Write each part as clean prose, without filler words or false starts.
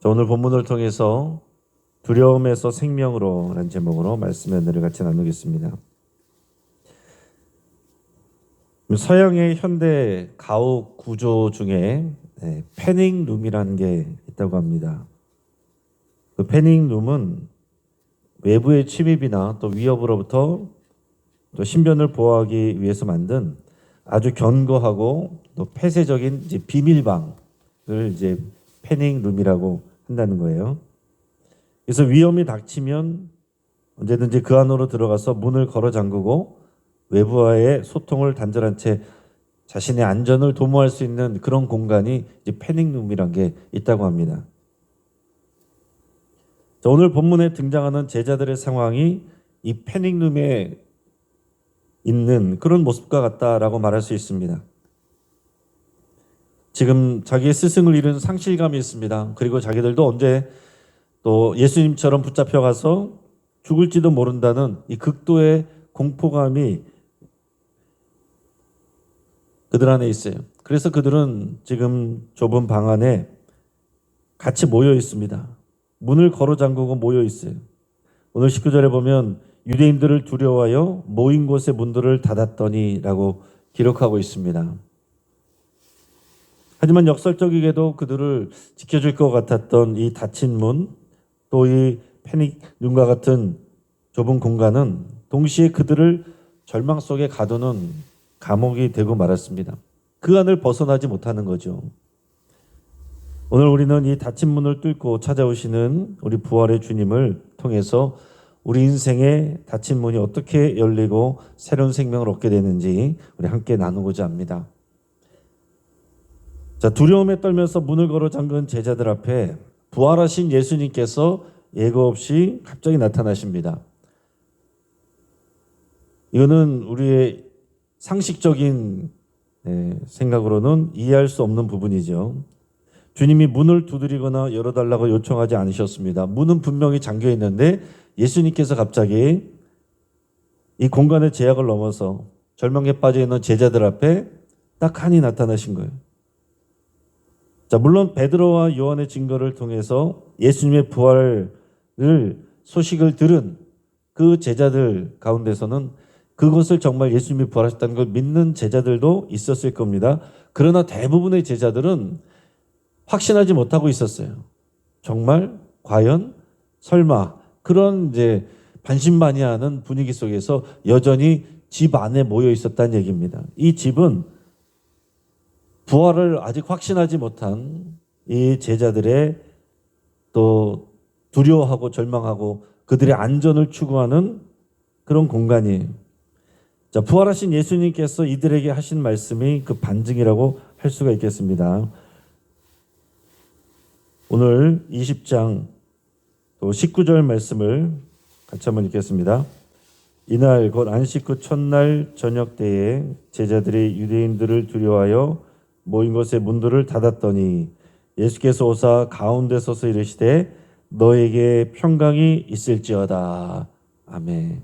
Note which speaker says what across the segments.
Speaker 1: 자, 오늘 본문을 통해서 두려움에서 생명으로 라는 제목으로 말씀의 은혜를 같이 나누겠습니다. 서양의 현대 가옥 구조 중에 패닝룸이라는 게 있다고 합니다. 그 패닝룸은 외부의 침입이나 또 위협으로부터 또 신변을 보호하기 위해서 만든 아주 견고하고 또 폐쇄적인 비밀방을 패닝룸이라고 한다는 거예요. 그래서 위험이 닥치면 언제든지 그 안으로 들어가서 문을 걸어 잠그고 외부와의 소통을 단절한 채 자신의 안전을 도모할 수 있는 그런 공간이 패닝룸이란 게 있다고 합니다. 자, 오늘 본문에 등장하는 제자들의 상황이 이 패닝룸에 있는 그런 모습과 같다라고 말할 수 있습니다. 지금 자기의 스승을 잃은 상실감이 있습니다. 그리고 자기들도 언제 또 예수님처럼 붙잡혀가서 죽을지도 모른다는 이 극도의 공포감이 그들 안에 있어요. 그래서 그들은 지금 좁은 방 안에 같이 모여 있습니다. 문을 걸어 잠그고 모여 있어요. 오늘 19절에 보면 유대인들을 두려워하여 모인 곳의 문들을 닫았더니 라고 기록하고 있습니다. 하지만 역설적이게도 그들을 지켜줄 것 같았던 이 닫힌 문, 또 이 패닉룸과 같은 좁은 공간은 동시에 그들을 절망 속에 가두는 감옥이 되고 말았습니다. 그 안을 벗어나지 못하는 거죠. 오늘 우리는 이 닫힌 문을 뚫고 찾아오시는 우리 부활의 주님을 통해서 우리 인생의 닫힌 문이 어떻게 열리고 새로운 생명을 얻게 되는지 우리 함께 나누고자 합니다. 자, 두려움에 떨면서 문을 걸어 잠근 제자들 앞에 부활하신 예수님께서 예고 없이 갑자기 나타나십니다. 이거는 우리의 상식적인 생각으로는 이해할 수 없는 부분이죠. 주님이 문을 두드리거나 열어달라고 요청하지 않으셨습니다. 문은 분명히 잠겨 있는데 예수님께서 갑자기 이 공간의 제약을 넘어서 절망에 빠져 있는 제자들 앞에 딱 하니 나타나신 거예요. 자, 물론 베드로와 요한의 증거를 통해서 예수님의 부활을 소식을 들은 그 제자들 가운데서는 그것을 정말 예수님이 부활하셨다는 걸 믿는 제자들도 있었을 겁니다. 그러나 대부분의 제자들은 확신하지 못하고 있었어요. 정말 과연 설마 그런 반신반의하는 분위기 속에서 여전히 집 안에 모여 있었다는 얘기입니다. 이 집은 부활을 아직 확신하지 못한 이 제자들의 또 두려워하고 절망하고 그들의 안전을 추구하는 그런 공간이에요. 자, 부활하신 예수님께서 이들에게 하신 말씀이 그 반증이라고 할 수가 있겠습니다. 오늘 20장 또 19절 말씀을 같이 한번 읽겠습니다. 이날 곧 안식 후 첫날 저녁 때에 제자들이 유대인들을 두려워하여 모인 곳의 문들을 닫았더니 예수께서 오사 가운데 서서 이르시되 너에게 평강이 있을지어다. 아멘.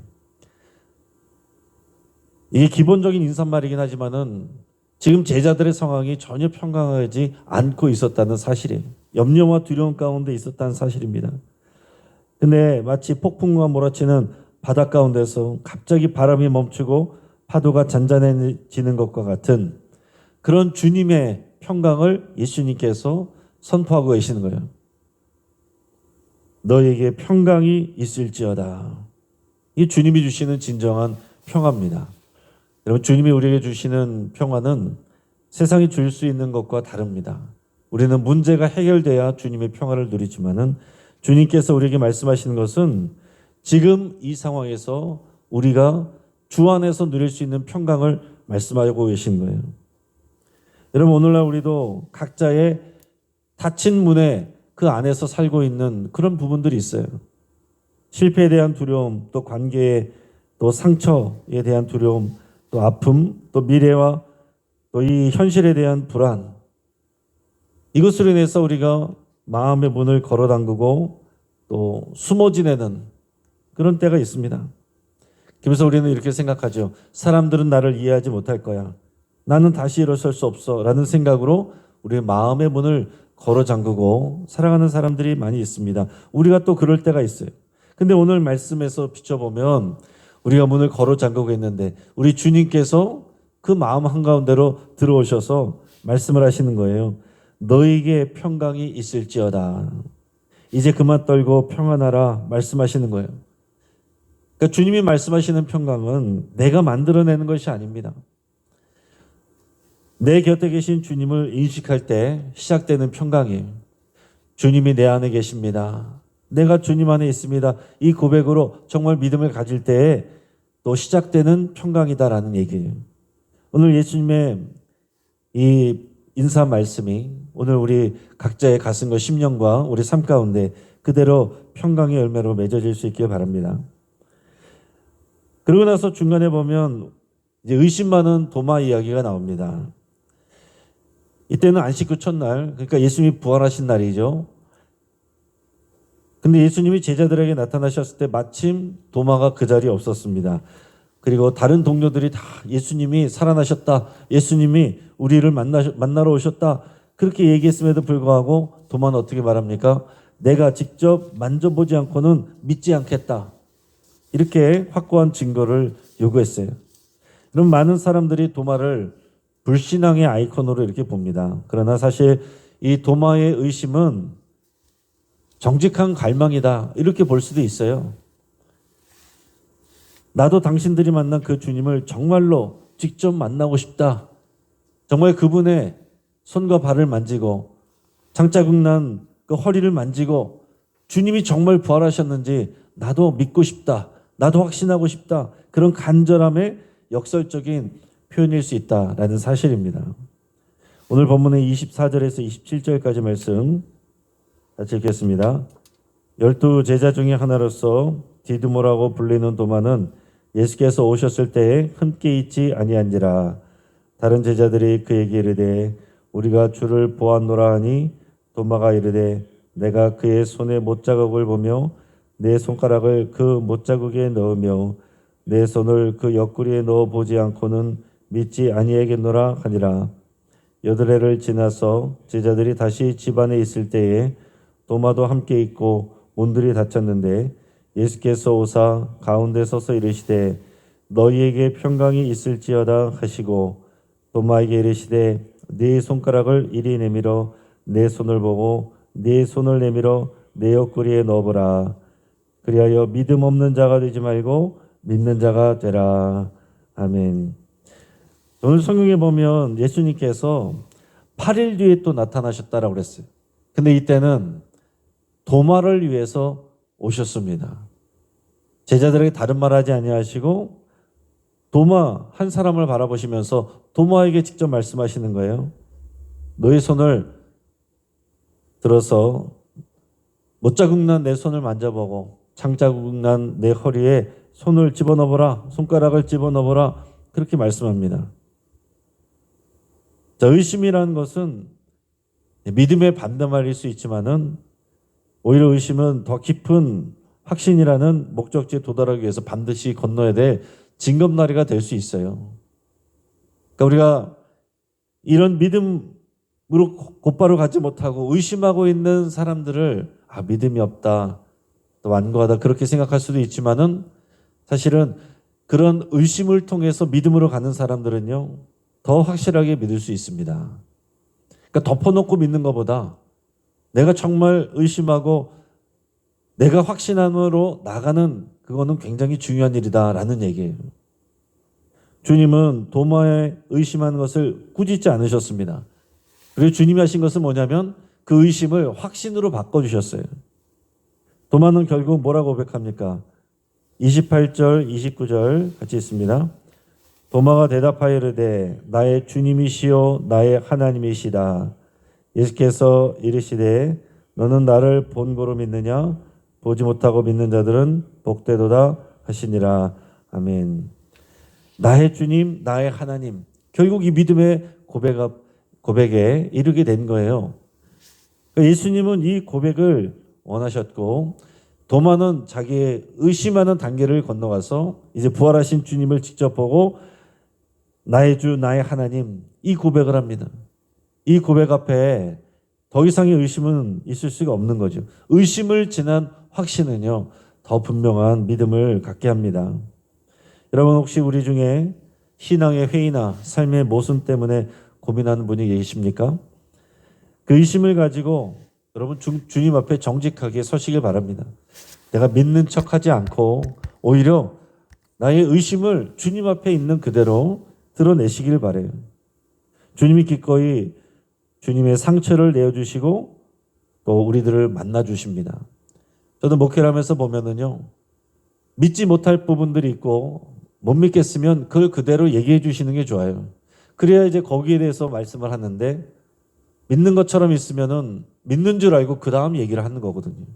Speaker 1: 이게 기본적인 인사말이긴 하지만은 지금 제자들의 상황이 전혀 평강하지 않고 있었다는 사실이에요. 염려와 두려움 가운데 있었다는 사실입니다. 근데 마치 폭풍과 몰아치는 바다 가운데서 갑자기 바람이 멈추고 파도가 잔잔해지는 것과 같은 그런 주님의 평강을 예수님께서 선포하고 계시는 거예요. 너에게 평강이 있을지어다. 이 주님이 주시는 진정한 평화입니다. 여러분, 주님이 우리에게 주시는 평화는 세상이 줄 수 있는 것과 다릅니다. 우리는 문제가 해결돼야 주님의 평화를 누리지만은 주님께서 우리에게 말씀하시는 것은 지금 이 상황에서 우리가 주 안에서 누릴 수 있는 평강을 말씀하고 계신 거예요. 여러분, 오늘날 우리도 각자의 닫힌 문에 그 안에서 살고 있는 그런 부분들이 있어요. 실패에 대한 두려움, 또 관계에 또 상처에 대한 두려움, 또 아픔, 또 미래와 또 이 현실에 대한 불안. 이것으로 인해서 우리가 마음의 문을 걸어 잠그고 또 숨어 지내는 그런 때가 있습니다. 그래서 우리는 이렇게 생각하죠. 사람들은 나를 이해하지 못할 거야. 나는 다시 일어설 수 없어. 라는 생각으로 우리의 마음의 문을 걸어 잠그고 살아가는 사람들이 많이 있습니다. 우리가 또 그럴 때가 있어요. 근데 오늘 말씀에서 비춰보면 우리가 문을 걸어 잠그고 있는데 우리 주님께서 그 마음 한가운데로 들어오셔서 말씀을 하시는 거예요. 너에게 평강이 있을지어다. 이제 그만 떨고 평안하라 말씀하시는 거예요. 그러니까 주님이 말씀하시는 평강은 내가 만들어내는 것이 아닙니다. 내 곁에 계신 주님을 인식할 때 시작되는 평강이에요. 주님이 내 안에 계십니다. 내가 주님 안에 있습니다. 이 고백으로 정말 믿음을 가질 때에 또 시작되는 평강이다라는 얘기예요. 오늘 예수님의 이 인사 말씀이 오늘 우리 각자의 가슴과 심령과 우리 삶 가운데 그대로 평강의 열매로 맺어질 수 있길 바랍니다. 그러고 나서 중간에 보면 이제 의심 많은 도마 이야기가 나옵니다. 이때는 안식 후 첫날, 그러니까 예수님이 부활하신 날이죠. 근데 예수님이 제자들에게 나타나셨을 때 마침 도마가 그 자리에 없었습니다. 그리고 다른 동료들이 다 예수님이 살아나셨다. 예수님이 우리를 만나러 오셨다. 그렇게 얘기했음에도 불구하고 도마는 어떻게 말합니까? 내가 직접 만져보지 않고는 믿지 않겠다. 이렇게 확고한 증거를 요구했어요. 그럼 많은 사람들이 도마를 불신앙의 아이콘으로 이렇게 봅니다. 그러나 사실 이 도마의 의심은 정직한 갈망이다. 이렇게 볼 수도 있어요. 나도 당신들이 만난 그 주님을 정말로 직접 만나고 싶다. 정말 그분의 손과 발을 만지고 장자국 난 그 허리를 만지고 주님이 정말 부활하셨는지 나도 믿고 싶다. 나도 확신하고 싶다. 그런 간절함의 역설적인 표현일 수 있다라는 사실입니다. 오늘 본문의 24절에서 27절까지 말씀 같이 읽겠습니다. 12 제자 중에 하나로서 디두모라고 불리는 도마는 예수께서 오셨을 때에 함께 있지 아니한지라. 다른 제자들이 그에게 이르되 우리가 주를 보았노라 하니 도마가 이르되 내가 그의 손에 못자국을 보며 내 손가락을 그 못자국에 넣으며 내 손을 그 옆구리에 넣어 보지 않고는 믿지 아니하겠노라 하니라. 8해를 지나서 제자들이 다시 집안에 있을 때에 도마도 함께 있고 문들이 닫혔는데 예수께서 오사 가운데 서서 이르시되 너희에게 평강이 있을지어다 하시고 도마에게 이르시되 네 손가락을 이리 내밀어 내 손을 보고 네 손을 내밀어 내 옆구리에 넣어보라. 그리하여 믿음 없는 자가 되지 말고 믿는 자가 되라. 아멘. 오늘 성경에 보면 예수님께서 8일 뒤에 또 나타나셨다라고 그랬어요. 근데 이때는 도마를 위해서 오셨습니다. 제자들에게 다른 말 하지 아니하시고 도마 한 사람을 바라보시면서 도마에게 직접 말씀하시는 거예요. 너의 손을 들어서 못자국 난 내 손을 만져보고 창자국 난 내 허리에 손을 집어넣어보라. 손가락을 집어넣어보라. 그렇게 말씀합니다. 자, 의심이라는 것은 믿음의 반대말일 수 있지만은 오히려 의심은 더 깊은 확신이라는 목적지에 도달하기 위해서 반드시 건너야 될 징검다리가 될 수 있어요. 그러니까 우리가 이런 믿음으로 곧바로 가지 못하고 의심하고 있는 사람들을 믿음이 없다, 또 완고하다 그렇게 생각할 수도 있지만은 사실은 그런 의심을 통해서 믿음으로 가는 사람들은요 더 확실하게 믿을 수 있습니다. 그러니까 덮어놓고 믿는 것보다 내가 정말 의심하고 내가 확신함으로 나가는 그거는 굉장히 중요한 일이다라는 얘기예요. 주님은 도마에 의심하는 것을 꾸짖지 않으셨습니다. 그리고 주님이 하신 것은 뭐냐면 그 의심을 확신으로 바꿔주셨어요. 도마는 결국 뭐라고 고백합니까? 28절, 29절 같이 있습니다. 도마가 대답하여 이르되 나의 주님이시요 나의 하나님이시다. 예수께서 이르시되 너는 나를 본고로 믿느냐? 보지 못하고 믿는 자들은 복되도다 하시니라. 아멘. 나의 주님, 나의 하나님. 결국 이 믿음의 고백에 이르게 된 거예요. 예수님은 이 고백을 원하셨고 도마는 자기의 의심하는 단계를 건너가서 이제 부활하신 주님을 직접 보고 나의 주, 나의 하나님 이 고백을 합니다. 이 고백 앞에 더 이상의 의심은 있을 수가 없는 거죠. 의심을 지난 확신은요, 더 분명한 믿음을 갖게 합니다. 여러분 혹시 우리 중에 신앙의 회의나 삶의 모순 때문에 고민하는 분이 계십니까? 그 의심을 가지고 여러분 주님 앞에 정직하게 서시길 바랍니다. 내가 믿는 척하지 않고 오히려 나의 의심을 주님 앞에 있는 그대로 드러내시길 바라요. 주님이 기꺼이 주님의 상처를 내어주시고 또 우리들을 만나주십니다. 저도 목회를 하면서 보면은요, 믿지 못할 부분들이 있고 못 믿겠으면 그걸 그대로 얘기해 주시는 게 좋아요. 그래야 이제 거기에 대해서 말씀을 하는데 믿는 것처럼 있으면은 믿는 줄 알고 그 다음 얘기를 하는 거거든요.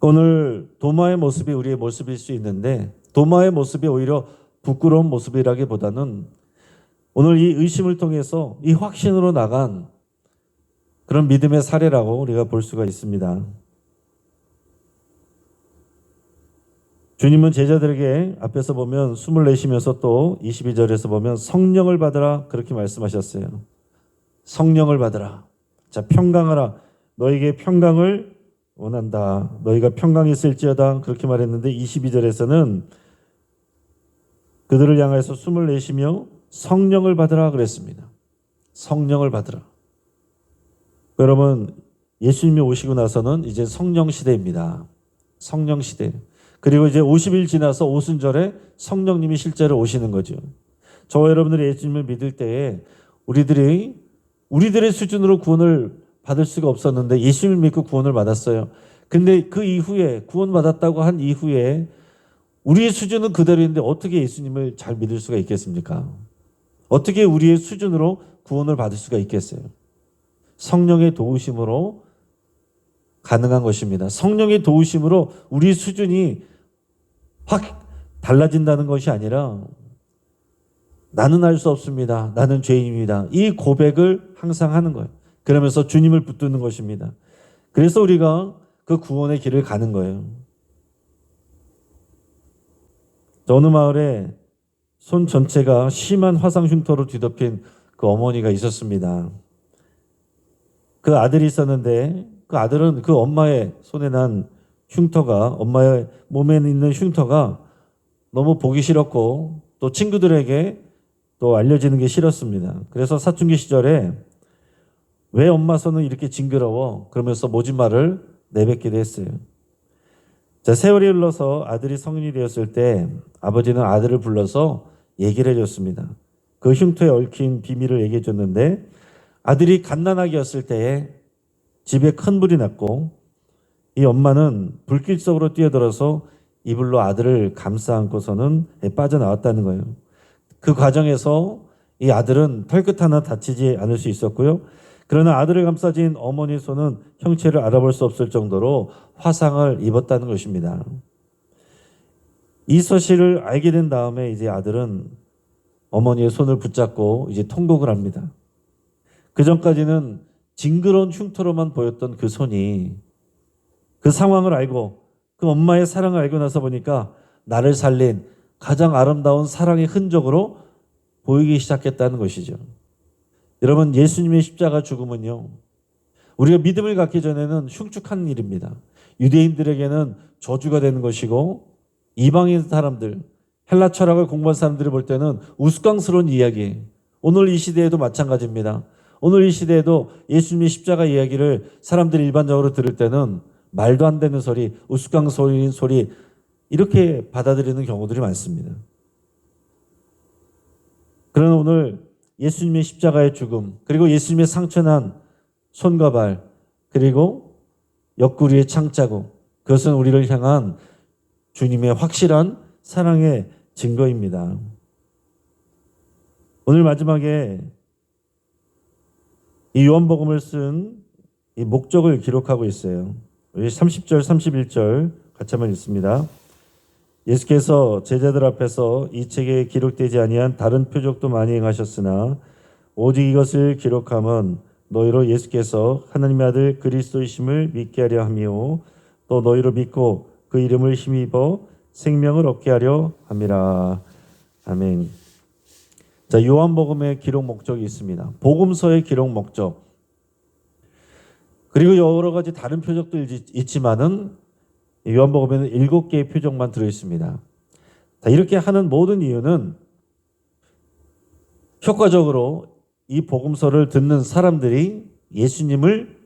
Speaker 1: 오늘 도마의 모습이 우리의 모습일 수 있는데 도마의 모습이 오히려 부끄러운 모습이라기보다는 오늘 이 의심을 통해서 이 확신으로 나간 그런 믿음의 사례라고 우리가 볼 수가 있습니다. 주님은 제자들에게 앞에서 보면 숨을 내쉬면서 또 22절에서 보면 성령을 받으라 그렇게 말씀하셨어요. 성령을 받으라. 자, 평강하라. 너에게 평강을 원한다. 너희가 평강이 있을지어다. 그렇게 말했는데 22절에서는 그들을 향해서 숨을 내쉬며 성령을 받으라 그랬습니다. 성령을 받으라. 여러분, 예수님이 오시고 나서는 이제 성령 시대입니다. 성령 시대. 그리고 이제 50일 지나서 오순절에 성령님이 실제로 오시는 거죠. 저와 여러분들이 예수님을 믿을 때에 우리들의 수준으로 구원을 받을 수가 없었는데 예수님을 믿고 구원을 받았어요. 근데 그 이후에 구원받았다고 한 이후에 우리의 수준은 그대로인데 어떻게 예수님을 잘 믿을 수가 있겠습니까? 어떻게 우리의 수준으로 구원을 받을 수가 있겠어요? 성령의 도우심으로 가능한 것입니다. 성령의 도우심으로 우리 수준이 확 달라진다는 것이 아니라 나는 할 수 없습니다. 나는 죄인입니다. 이 고백을 항상 하는 거예요. 그러면서 주님을 붙드는 것입니다. 그래서 우리가 그 구원의 길을 가는 거예요. 어느 마을에 손 전체가 심한 화상 흉터로 뒤덮인 그 어머니가 있었습니다. 그 아들이 있었는데 그 아들은 그 엄마의 손에 난 흉터가 엄마의 몸에 있는 흉터가 너무 보기 싫었고 또 친구들에게 또 알려지는 게 싫었습니다. 그래서 사춘기 시절에 왜 엄마 손은 이렇게 징그러워? 그러면서 모진말을 내뱉기도 했어요. 자, 세월이 흘러서 아들이 성인이 되었을 때 아버지는 아들을 불러서 얘기를 해줬습니다. 그 흉터에 얽힌 비밀을 얘기해 줬는데 아들이 갓난아기였을 때에 집에 큰 불이 났고 이 엄마는 불길 속으로 뛰어들어서 이불로 아들을 감싸 안고서는 빠져나왔다는 거예요. 그 과정에서 이 아들은 털끝 하나 다치지 않을 수 있었고요. 그러나 아들을 감싸진 어머니 손은 형체를 알아볼 수 없을 정도로 화상을 입었다는 것입니다. 이 사실을 알게 된 다음에 이제 아들은 어머니의 손을 붙잡고 이제 통곡을 합니다. 그 전까지는 징그러운 흉터로만 보였던 그 손이 그 상황을 알고 그 엄마의 사랑을 알고 나서 보니까 나를 살린 가장 아름다운 사랑의 흔적으로 보이기 시작했다는 것이죠. 여러분, 예수님의 십자가 죽음은요, 우리가 믿음을 갖기 전에는 흉측한 일입니다. 유대인들에게는 저주가 되는 것이고 이방인 사람들, 헬라 철학을 공부한 사람들이 볼 때는 우스꽝스러운 이야기. 오늘 이 시대에도 마찬가지입니다. 오늘 이 시대에도 예수님의 십자가 이야기를 사람들이 일반적으로 들을 때는 말도 안 되는 소리, 우스꽝스러운 소리 이렇게 받아들이는 경우들이 많습니다. 그러나 오늘 예수님의 십자가의 죽음, 그리고 예수님의 상처난 손과 발, 그리고 옆구리의 창자국, 그것은 우리를 향한 주님의 확실한 사랑의 증거입니다. 오늘 마지막에 이 요한복음을 쓴 이 목적을 기록하고 있어요. 우리 30절, 31절 같이 한번 읽습니다. 예수께서 제자들 앞에서 이 책에 기록되지 아니한 다른 표적도 많이 행하셨으나 오직 이것을 기록함은 너희로 예수께서 하나님의 아들 그리스도이심을 믿게 하려 함이요 또 너희로 믿고 그 이름을 힘입어 생명을 얻게 하려 함이라. 아멘. 자, 요한복음의 기록 목적이 있습니다. 복음서의 기록 목적. 그리고 여러 가지 다른 표적도 있지만은 요한복음에는 7개의 표적만 들어있습니다. 자, 이렇게 하는 모든 이유는 효과적으로 이 복음서를 듣는 사람들이 예수님을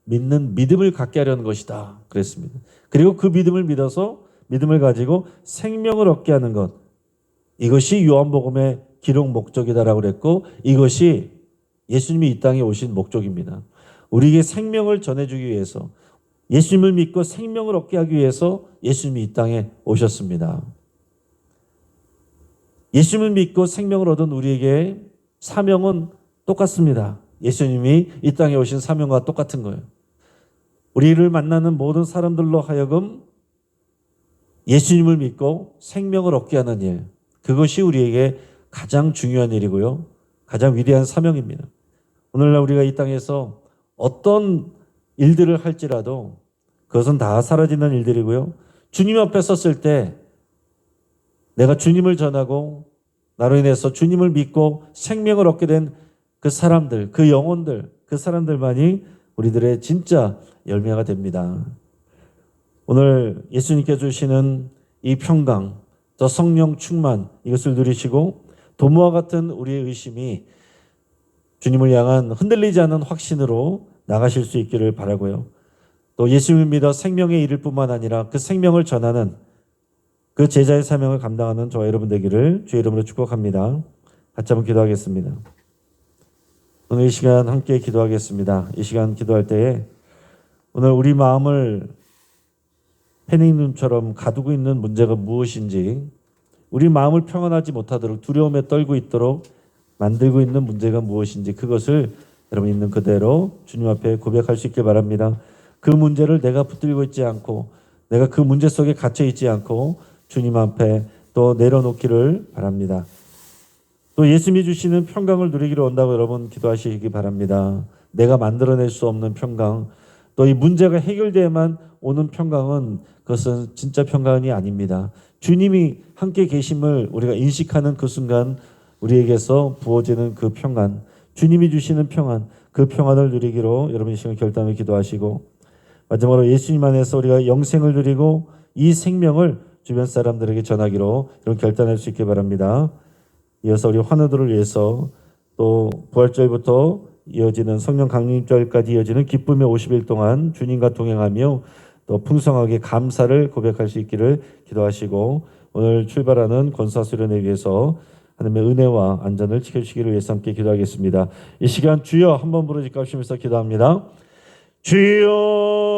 Speaker 1: 믿는 믿음을 갖게 하려는 것이다 그랬습니다. 그리고 그 믿음을 믿어서 믿음을 가지고 생명을 얻게 하는 것, 이것이 요한복음의 기록 목적이다라고 그랬고, 이것이 예수님이 이 땅에 오신 목적입니다. 우리에게 생명을 전해주기 위해서, 예수님을 믿고 생명을 얻게 하기 위해서 예수님이 이 땅에 오셨습니다. 예수님을 믿고 생명을 얻은 우리에게 사명은 똑같습니다. 예수님이 이 땅에 오신 사명과 똑같은 거예요. 우리를 만나는 모든 사람들로 하여금 예수님을 믿고 생명을 얻게 하는 일, 그것이 우리에게 가장 중요한 일이고요. 가장 위대한 사명입니다. 오늘날 우리가 이 땅에서 어떤 일들을 할지라도 그것은 다 사라지는 일들이고요. 주님 앞에 섰을 때 내가 주님을 전하고 나로 인해서 주님을 믿고 생명을 얻게 된 그 사람들, 그 영혼들, 그 사람들만이 우리들의 진짜 열매가 됩니다. 오늘 예수님께 주시는 이 평강, 저 성령 충만, 이것을 누리시고 도무와 같은 우리의 의심이 주님을 향한 흔들리지 않는 확신으로 나가실 수 있기를 바라고요. 또 예수님을 믿어 생명에 이를 뿐만 아니라 그 생명을 전하는 그 제자의 사명을 감당하는 저와 여러분 되기를 주의 이름으로 축복합니다. 같이 한번 기도하겠습니다. 오늘 이 시간 함께 기도하겠습니다. 이 시간 기도할 때에 오늘 우리 마음을 패닉눈처럼 가두고 있는 문제가 무엇인지, 우리 마음을 평안하지 못하도록 두려움에 떨고 있도록 만들고 있는 문제가 무엇인지, 그것을 여러분 있는 그대로 주님 앞에 고백할 수 있길 바랍니다. 그 문제를 내가 붙들고 있지 않고, 내가 그 문제 속에 갇혀 있지 않고 주님 앞에 또 내려놓기를 바랍니다. 또 예수님이 주시는 평강을 누리기를 원다고 여러분 기도하시기 바랍니다. 내가 만들어낼 수 없는 평강, 또 이 문제가 해결돼야만 오는 평강은, 그것은 진짜 평강이 아닙니다. 주님이 함께 계심을 우리가 인식하는 그 순간 우리에게서 부어지는 그 평안, 주님이 주시는 평안, 그 평안을 누리기로 여러분 이 시간 결단을 기도하시고, 마지막으로 예수님 안에서 우리가 영생을 누리고 이 생명을 주변 사람들에게 전하기로 이런 결단할 수 있게 바랍니다. 이어서 우리 환우들을 위해서 또 부활절부터 이어지는 성령 강림절까지 이어지는 기쁨의 50일 동안 주님과 동행하며 또 풍성하게 감사를 고백할 수 있기를 기도하시고, 오늘 출발하는 권사수련회 위해서 하나님의 은혜와 안전을 지켜주시기를 위해서 함께 기도하겠습니다. 이 시간 주여 한번 부르짖고 하시면서 기도합니다. 주여